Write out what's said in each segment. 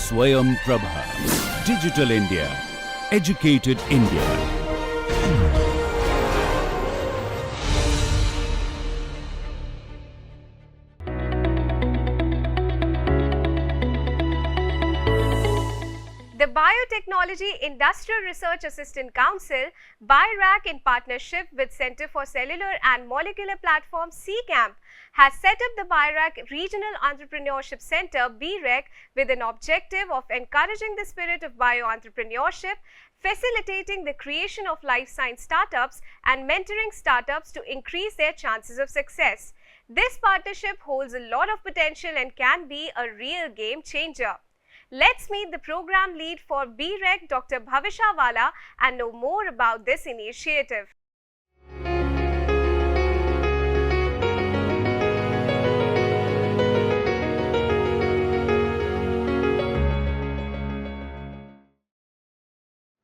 Swayam Prabha. Digital India. Educated India. The Biotechnology Industrial Research Assistant Council, BIRAC, in partnership with Center for Cellular and Molecular Platform CCAMP, has set up the BIRAC Regional Entrepreneurship Center BREC with an objective of encouraging the spirit of bio-entrepreneurship, facilitating the creation of life science startups and mentoring startups to increase their chances of success. This partnership holds a lot of potential and can be a real game changer. Let's meet the program lead for BREC, Dr. Bhavisha Wala, and know more about this initiative.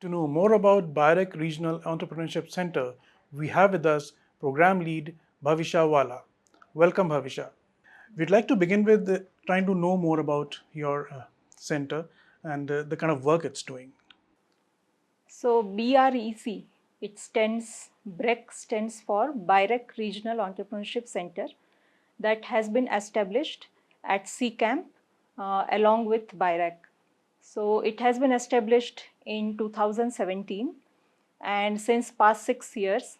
To know more about BIREC Regional Entrepreneurship Center, we have with us Program Lead Bhavisha Wala. Welcome, Bhavisha. We'd like to begin with trying to know more about your center and the kind of work it's doing. So BREC, BREC stands for BIREC Regional Entrepreneurship Center, that has been established at CCAMP along with BIRAC. So it has been established in 2017, and since past 6 years,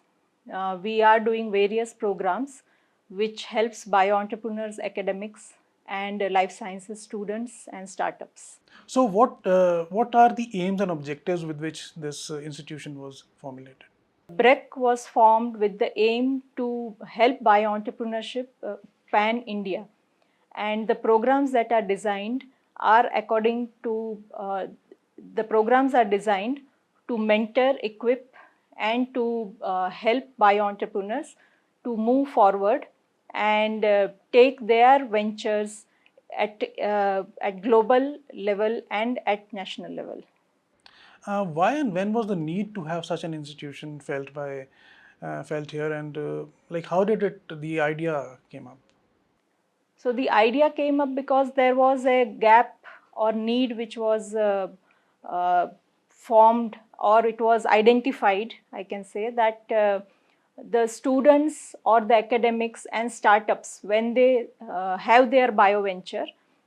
we are doing various programs which helps bio-entrepreneurs, academics and life sciences students and startups. So what are the aims and objectives with which this institution was formulated? BREC was formed with the aim to help bio-entrepreneurship pan-India, and the programs that are designed are according to to mentor, equip and to help bio-entrepreneurs to move forward and take their ventures at global level and at national level. Why and when was the need to have such an institution felt here, and how did the idea came up? So the idea came up because there was a gap or need which was formed, or it was identified, I can say, that the students or the academics and startups, when they have their bio venture,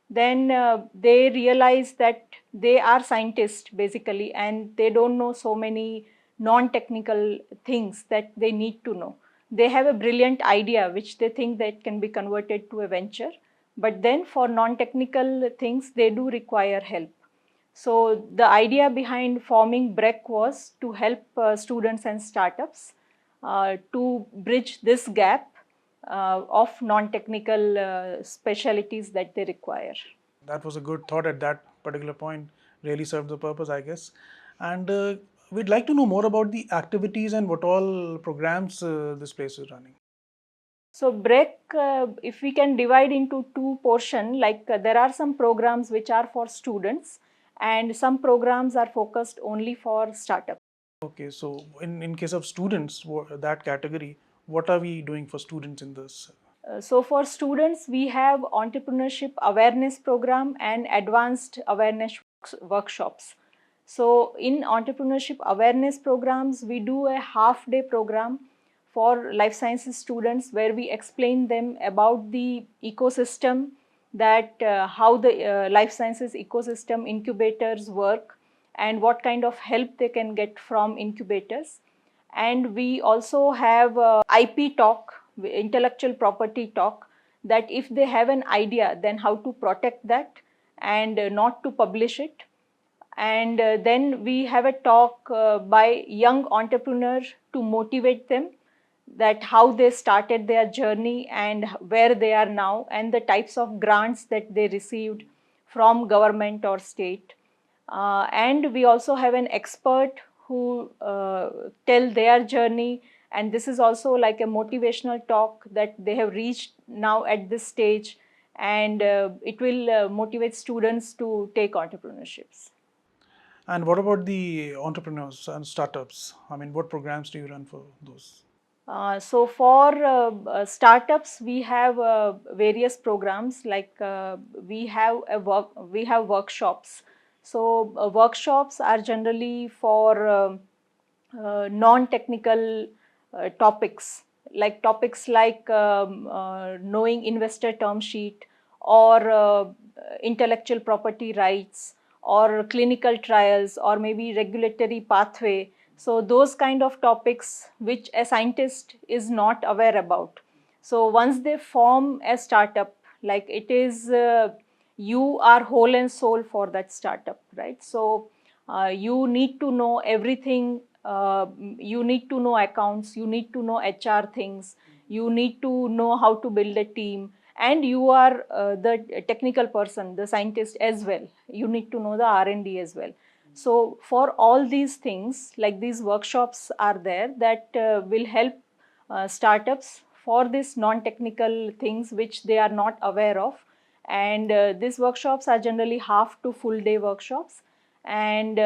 then they realize that they are scientists basically, and they don't know so many non-technical things that they need to know. They have a brilliant idea which they think that can be converted to a venture, but then for non-technical things they do require help. So the idea behind forming BREC was to help students and startups to bridge this gap of non-technical specialties that they require. That was a good thought at that particular point, really served the purpose, I guess. And we'd like to know more about the activities and what all programs this place is running. So BREC, if we can divide into two portions, there are some programs which are for students and some programs are focused only for startups. Okay, so in case of students, that category, what are we doing for students in this? So for students, we have entrepreneurship awareness program and advanced awareness workshops. So in entrepreneurship awareness programs, we do a half-day program for life sciences students where we explain them about the ecosystem, that how the life sciences ecosystem incubators work and what kind of help they can get from incubators. And we also have IP talk, intellectual property talk, that if they have an idea, then how to protect that and not to publish it. And then we have a talk by young entrepreneurs to motivate them, that how they started their journey and where they are now, and the types of grants that they received from government or state. And we also have an expert who tell their journey, and this is also like a motivational talk that they have reached now at this stage, and it will motivate students to take entrepreneurships. And what about the entrepreneurs and startups? I mean, what programs do you run for those? So for startups, we have various programs like we have workshops. So workshops are generally for non-technical topics like knowing investor term sheet or intellectual property rights or clinical trials or maybe regulatory pathway. So those kind of topics which a scientist is not aware about. So once they form a startup, like it is you are whole and soul for that startup, right? So you need to know everything. You need to know accounts, you need to know HR things, you need to know how to build a team, and you are the technical person, the scientist as well. You need to know the R&D as well. So for all these things, like these workshops are there that will help startups for these non-technical things which they are not aware of. And these workshops are generally half to full day workshops, and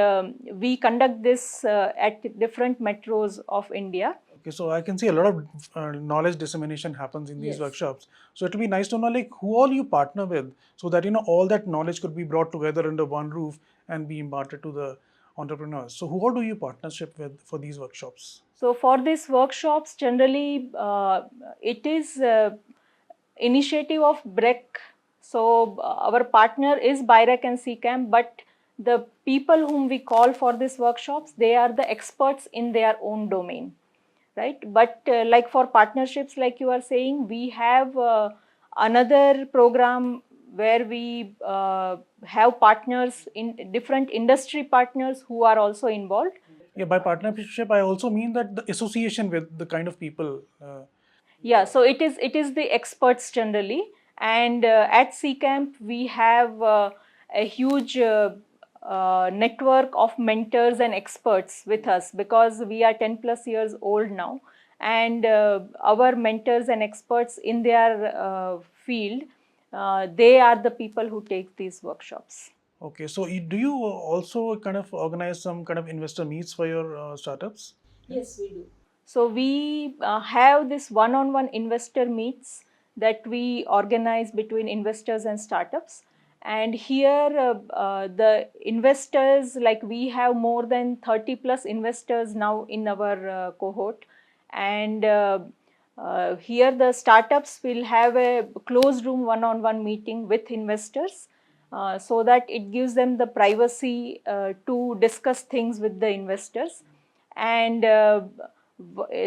we conduct this at different metros of India. Okay, so I can see a lot of knowledge dissemination happens in these Yes. workshops. So it will be nice to know like who all you partner with, so that all that knowledge could be brought together under one roof and be imparted to the entrepreneurs. So who all do you partnership with for these workshops? So for these workshops, generally it is initiative of BREC. So our partner is BIRAC and CCAM, but the people whom we call for these workshops, they are the experts in their own domain, right? But like for partnerships, like you are saying, we have another program where we have partners in different industry partners who are also involved. Yeah, by partnership, I also mean that the association with the kind of people. Yeah, so it is the experts generally, and at CCamp we have a huge network of mentors and experts with us, because we are 10 plus years old now, and our mentors and experts in their field, they are the people who take these workshops. Okay, so do you also kind of organize some kind of investor meets for your startups? Yes, we do. So we have this one-on-one investor meets that we organize between investors and startups. And here the investors, like we have more than 30 plus investors now in our cohort. And here the startups will have a closed room one-on-one meeting with investors, so that it gives them the privacy to discuss things with the investors. And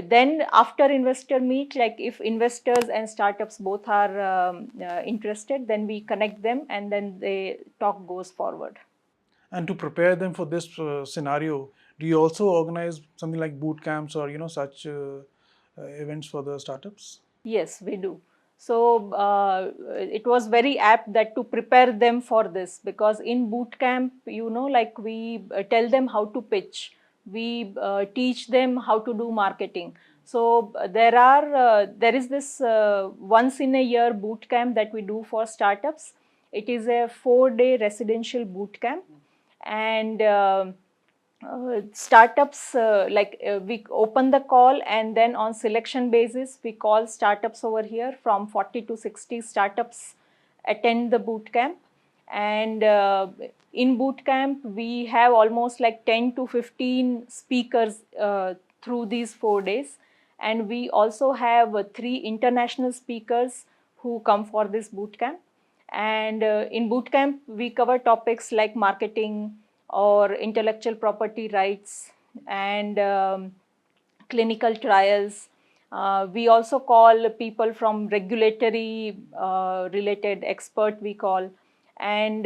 then after investor meet, like if investors and startups both are interested, then we connect them and then the talk goes forward. And to prepare them for this scenario, do you also organize something like boot camps or such events for the startups? Yes, we do. So it was very apt that to prepare them for this, because in boot camp, like we tell them how to pitch, we teach them how to do marketing. So there is this once in a year boot camp that we do for startups. It is a 4-day residential boot camp, and startups, we open the call, and then on selection basis we call startups over here. From 40 to 60 startups attend the boot camp, and in boot camp we have almost like 10 to 15 speakers through these 4 days, and we also have 3 international speakers who come for this boot camp. And in boot camp we cover topics like marketing or intellectual property rights and clinical trials. We also call people from regulatory related expert, we call, and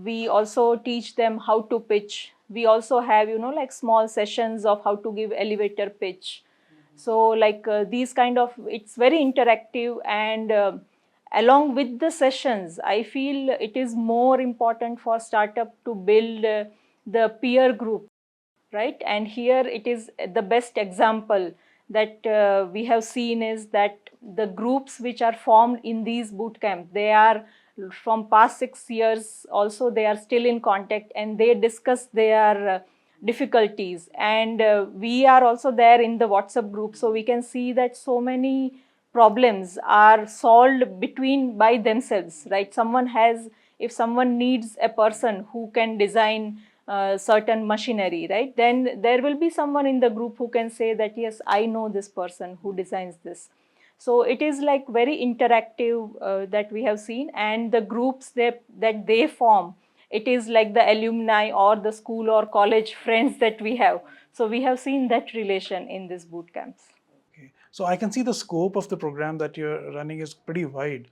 we also teach them how to pitch. We also have like small sessions of how to give elevator pitch. So like these kind of, it's very interactive, and along with the sessions, I feel it is more important for startup to build the peer group, right? And here it is the best example that we have seen is that the groups which are formed in these boot camps, they are from past 6 years also, they are still in contact, and they discuss their difficulties, and we are also there in the WhatsApp group, so we can see that so many problems are solved between by themselves, right? If someone needs a person who can design certain machinery, right, then there will be someone in the group who can say that yes, I know this person who designs this. So it is like very interactive that we have seen, and the groups that they form, it is like the alumni or the school or college friends that we have. So we have seen that relation in these boot camps. Okay. So I can see the scope of the program that you're running is pretty wide.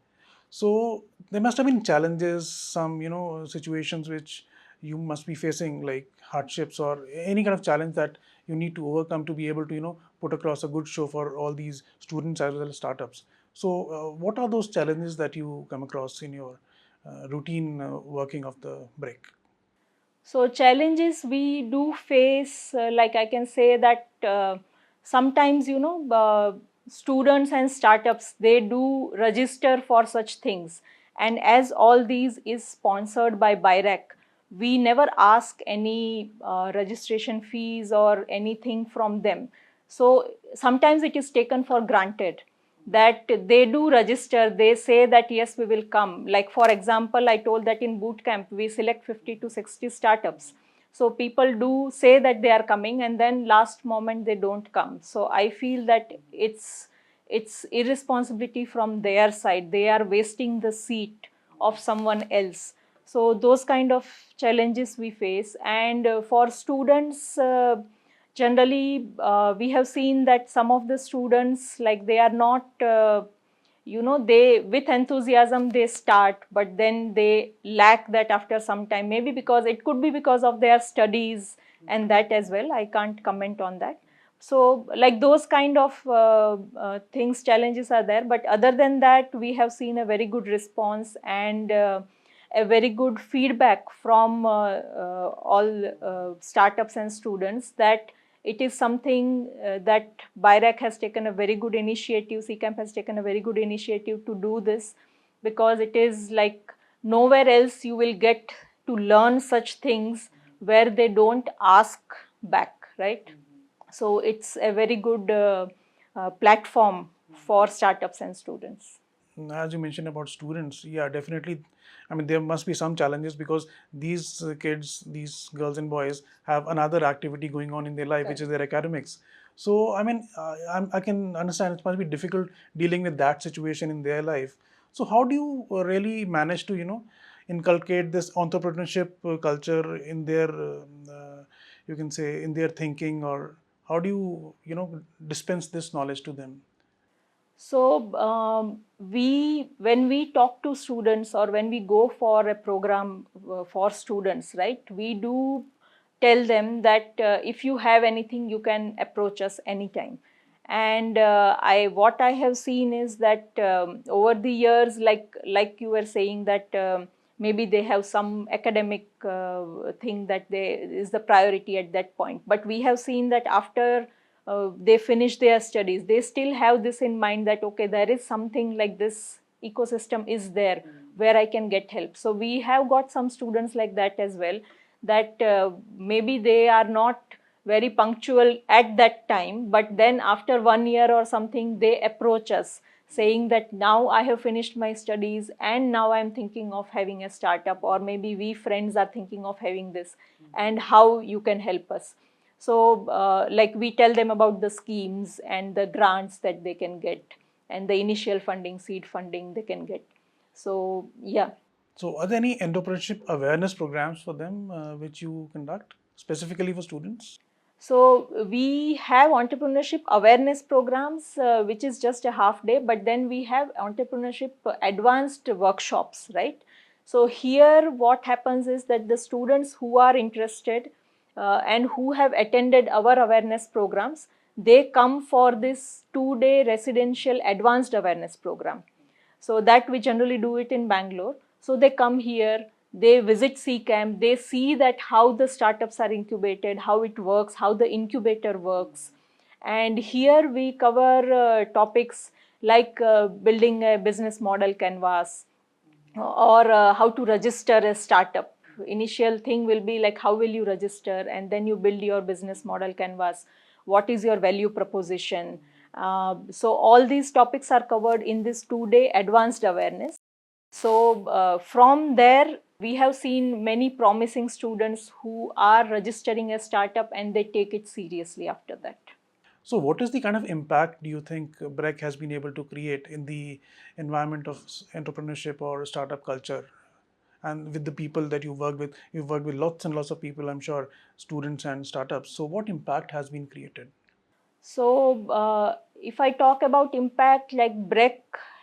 So there must have been challenges, some situations which you must be facing, like hardships or any kind of challenge that you need to overcome to be able to put across a good show for all these students as well as startups. So what are those challenges that you come across in your routine working of the break? So challenges we do face, like I can say that sometimes students and startups, they do register for such things, and as all these is sponsored by BIRAC, we never ask any registration fees or anything from them. So sometimes it is taken for granted that they do register, they say that yes, we will come. Like for example, I told that in boot camp we select 50 to 60 startups. So people do say that they are coming, and then last moment they don't come. So I feel that it's irresponsibility from their side. They are wasting the seat of someone else. So those kind of challenges we face. And for students, generally we have seen that some of the students, like they are not they with enthusiasm they start, but then they lack that after some time, maybe because it could be because of their studies, and that as well, I can't comment on that. So like those kind of things, challenges are there, but other than that we have seen a very good response and a very good feedback from all startups and students, that it is something that BIRAC has taken a very good initiative, CCAMP has taken a very good initiative to do this, because it is like nowhere else you will get to learn such things where they don't ask back, right? So it's a very good platform for startups and students. As you mentioned about students, yeah, definitely. I mean, there must be some challenges because these kids, these girls and boys, have another activity going on in their life, which is their academics. So, I mean, I can understand it must be difficult dealing with that situation in their life. So, how do you really manage to, inculcate this entrepreneurship culture in their, you can say, in their thinking, or how do you, dispense this knowledge to them? So when we talk to students, or when we go for a program for students, right, we do tell them that if you have anything, you can approach us anytime. And what I have seen is that over the years, like you were saying, that maybe they have some academic thing that is the priority at that point. But we have seen that after they finish their studies, they still have this in mind that okay, there is something like this ecosystem is there where I can get help. So we have got some students like that as well, that maybe they are not very punctual at that time, but then after 1 year or something, they approach us saying that now I have finished my studies and now I'm thinking of having a startup, or maybe we friends are thinking of having this, and how you can help us. So like we tell them about the schemes and the grants that they can get, and the initial funding, seed funding they can get. So yeah. So, are there any entrepreneurship awareness programs for them which you conduct specifically for students? So we have entrepreneurship awareness programs, which is just a half day, but then we have entrepreneurship advanced workshops, right? So here what happens is that the students who are interested and who have attended our awareness programs, they come for this 2-day residential advanced awareness program. So that we generally do it in Bangalore. So they come here, they visit CCAMP, they see that how the startups are incubated, how it works, how the incubator works. And here we cover topics like building a business model canvas, or how to register a startup. initial thing will be like, how will you register? And then you build your business model canvas. What is your value proposition? So all these topics are covered in this 2-day advanced awareness. So from there, we have seen many promising students who are registering a startup and they take it seriously after that. So, what is the kind of impact do you think BREC has been able to create in the environment of entrepreneurship or startup culture? And with the people that you've worked with lots and lots of people, I'm sure, students and startups. So, what impact has been created? So, if I talk about impact, like BREC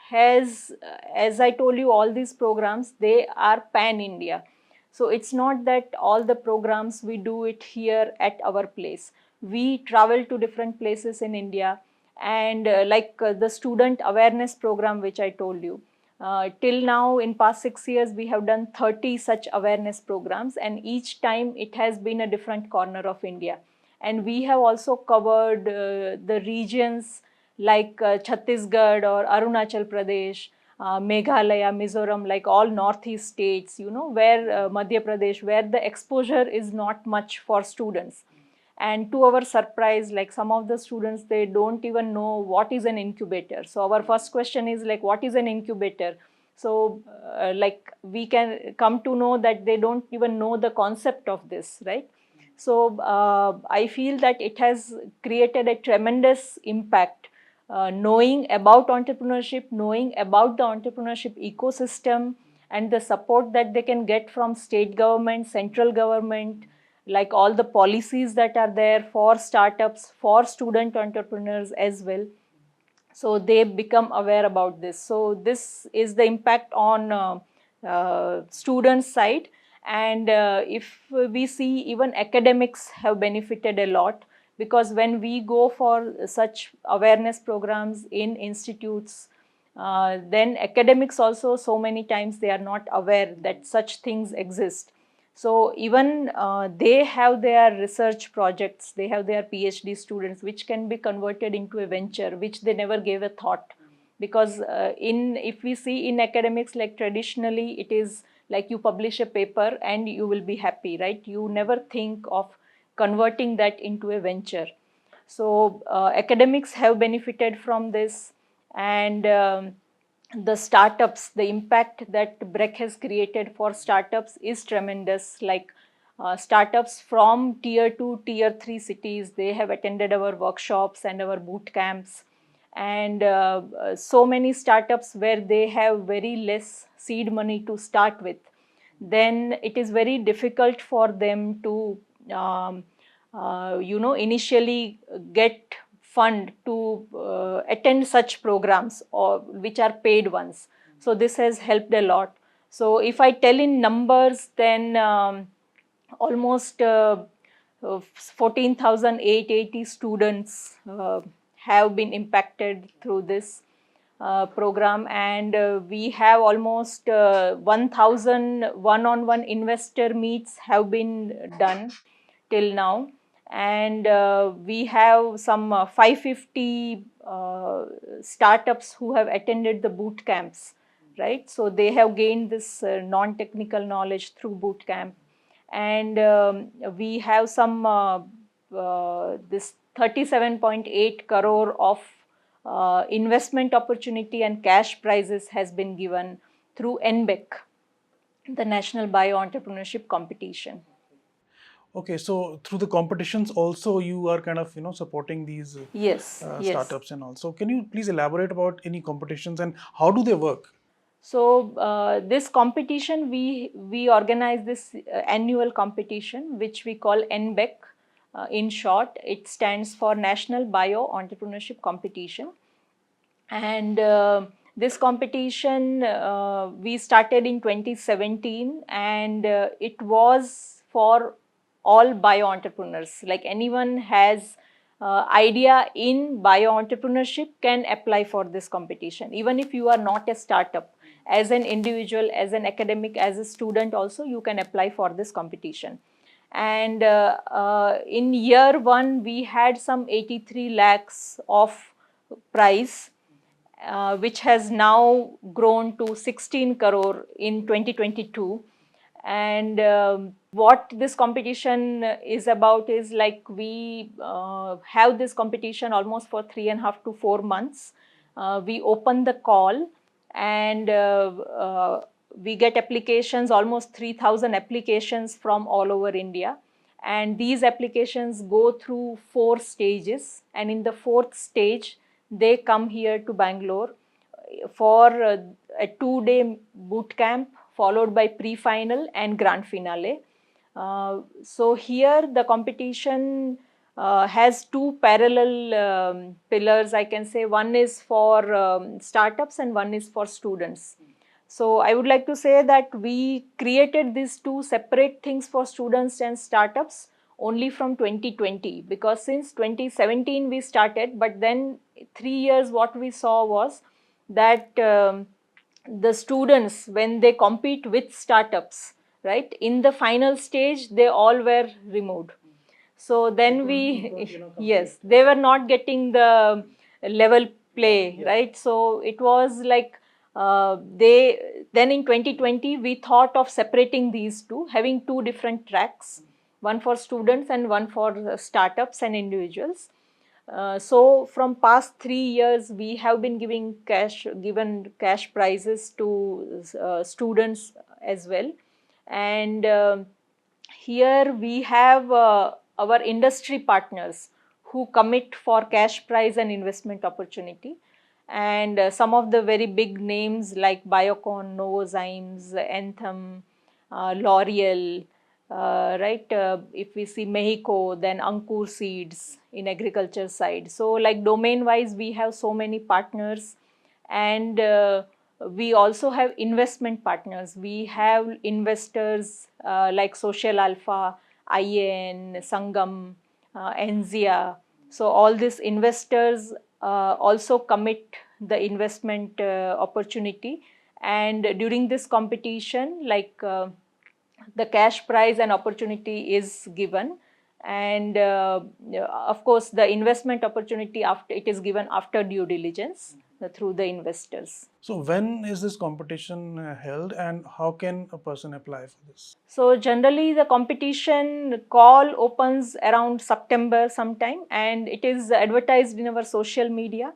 has, as I told you, all these programs, they are pan-India. So, it's not that all the programs we do it here at our place. We travel to different places in India, and the student awareness program, which I told you. Till now, in past 6 years, we have done 30 such awareness programs, and each time it has been a different corner of India. And we have also covered the regions like Chhattisgarh or Arunachal Pradesh, Meghalaya, Mizoram, like all northeast states, where Madhya Pradesh, where the exposure is not much for students. And to our surprise, like some of the students, they don't even know what is an incubator. So our first question is like, what is an incubator? So we can come to know that they don't even know the concept of this, right? So I feel that it has created a tremendous impact, knowing about entrepreneurship, knowing about the entrepreneurship ecosystem, and the support that they can get from state government, central government, like all the policies that are there for startups, for student entrepreneurs as well. So they become aware about this. So this is the impact on students' side. And if we see, even academics have benefited a lot, because when we go for such awareness programs in institutes, then academics also, so many times they are not aware that such things exist. So even they have their research projects, they have their PhD students, which can be converted into a venture, which they never gave a thought. Because if we see in academics, like traditionally, it is like you publish a paper and you will be happy, right? You never think of converting that into a venture. So academics have benefited from this, and the startups, the impact that BREC has created for startups is tremendous. Like startups from tier 2, tier 3 cities, they have attended our workshops and our boot camps. And so many startups where they have very less seed money to start with, then it is very difficult for them to initially get fund to attend such programs, or which are paid ones. So this has helped a lot. So if I tell in numbers, then almost 14,880 students have been impacted through this program, and we have almost 1,000 one-on-one investor meets have been done till now, and we have some 550 startups who have attended the boot camps, right? So they have gained this non-technical knowledge through boot camp, and we have some this 37.8 crore of investment opportunity and cash prizes has been given through NBEC, the National Bio Entrepreneurship Competition. Okay, so through the competitions also you are kind of supporting these Yes. startups and all. So can you please elaborate about any competitions and how do they work? So this competition, we organize this annual competition, which we call NBEC. In short, it stands for National Bio Entrepreneurship Competition. And this competition we started in 2017, and it was for all bio entrepreneurs. Like anyone has idea in bio entrepreneurship can apply for this competition. Even if you are not a startup, as an individual, as an academic, as a student also, you can apply for this competition. And in year one, we had some 83 lakhs of prize, which has now grown to 16 crore in 2022. And what this competition is about is like we have this competition almost for 3.5 to 4 months. We open the call and we get applications, almost 3,000 applications from all over India. And these applications go through 4 stages. And in the fourth stage, they come here to Bangalore for a 2-day boot camp followed by pre-final and grand finale. So here the competition has two parallel pillars, I can say. One is for startups and one is for students. So I would like to say that we created these two separate things for students and startups only from 2020, because since 2017 we started, but then 3 years what we saw was that the students, when they compete with startups, right, in the final stage they all were removed. So then yes, they were not getting the level play, right? So it was like then in 2020 we thought of separating these two, having two different tracks, one for students and one for startups and individuals. So from past 3 years we have been given cash prizes to students as well. And here we have our industry partners who commit for cash prize and investment opportunity. And some of the very big names like Biocon, Novozymes, Anthem, L'Oreal, right? If we see Mexico, then Ankur Seeds in agriculture side. So like domain wise, we have so many partners. And we also have investment partners. We have investors like Social Alpha, IAN, Sangam, Enzia. So all these investors also commit the investment opportunity. And during this competition, like the cash prize and opportunity is given. And of course the investment opportunity, after it is given after due diligence through the investors. So when is this competition held, and how can a person apply for this? So generally the competition call opens around September sometime, and it is advertised in our social media.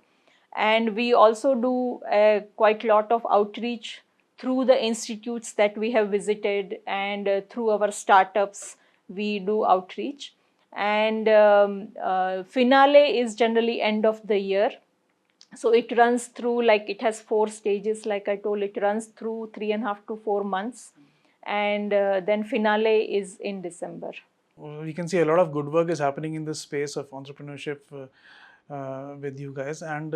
And we also do quite a lot of outreach through the institutes that we have visited, and through our startups we do outreach. And finale is generally end of the year. So it runs through, like it has 4 stages, like I told, it runs through 3.5 to 4 months. And then finale is in December. We can see a lot of good work is happening in this space of entrepreneurship with you guys, and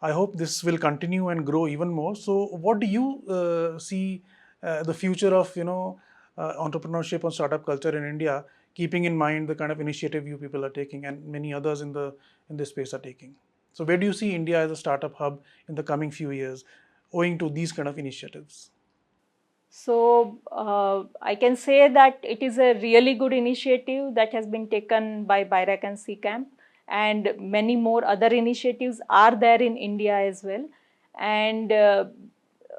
I hope this will continue and grow even more. So what do you see the future of entrepreneurship and startup culture in India, keeping in mind the kind of initiative you people are taking and many others in this space are taking? So where do you see India as a startup hub in the coming few years, owing to these kind of initiatives? So I can say that it is a really good initiative that has been taken by BIRAC and CCAMP, and many more other initiatives are there in India as well. And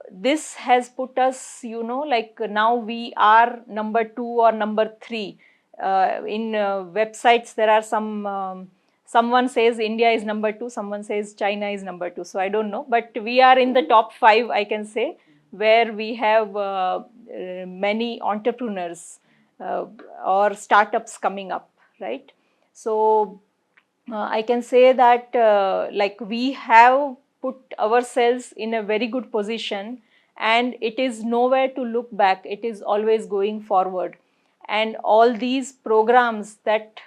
this has put us, like now we are number 2 or number 3. In websites there are some, someone says India is number 2, someone says China is number 2. So I don't know, but we are in the top 5, I can say, where we have many entrepreneurs or startups coming up, right? So I can say that like we have put ourselves in a very good position, and it is nowhere to look back. It is always going forward. And all these programs that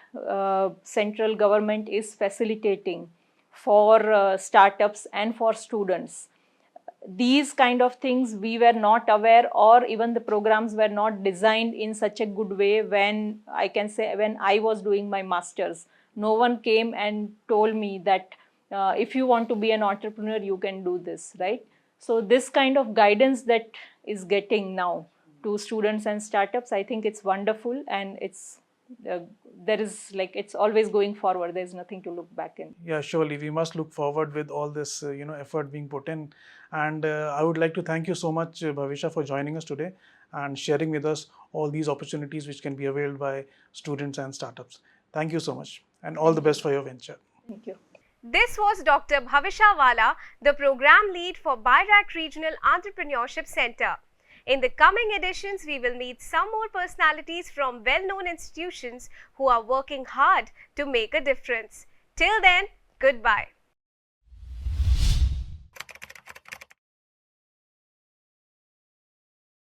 central government is facilitating for startups and for students, these kind of things we were not aware, or even the programs were not designed in such a good way. When I can say, when I was doing my masters, no one came and told me that if you want to be an entrepreneur you can do this, right? So this kind of guidance that is getting now to students and startups, I think it's wonderful. And it's there is, like, it's always going forward. There's nothing to look back in. Yeah, surely we must look forward with all this effort being put in. And I would like to thank you so much, Bhavisha, for joining us today and sharing with us all these opportunities which can be availed by students and startups. Thank you so much, and all the best for your venture. Thank you. This was Dr. Bhavisha Wala, the program lead for BIRAC Regional Entrepreneurship Center. In the coming editions, we will meet some more personalities from well-known institutions who are working hard to make a difference. Till then, goodbye.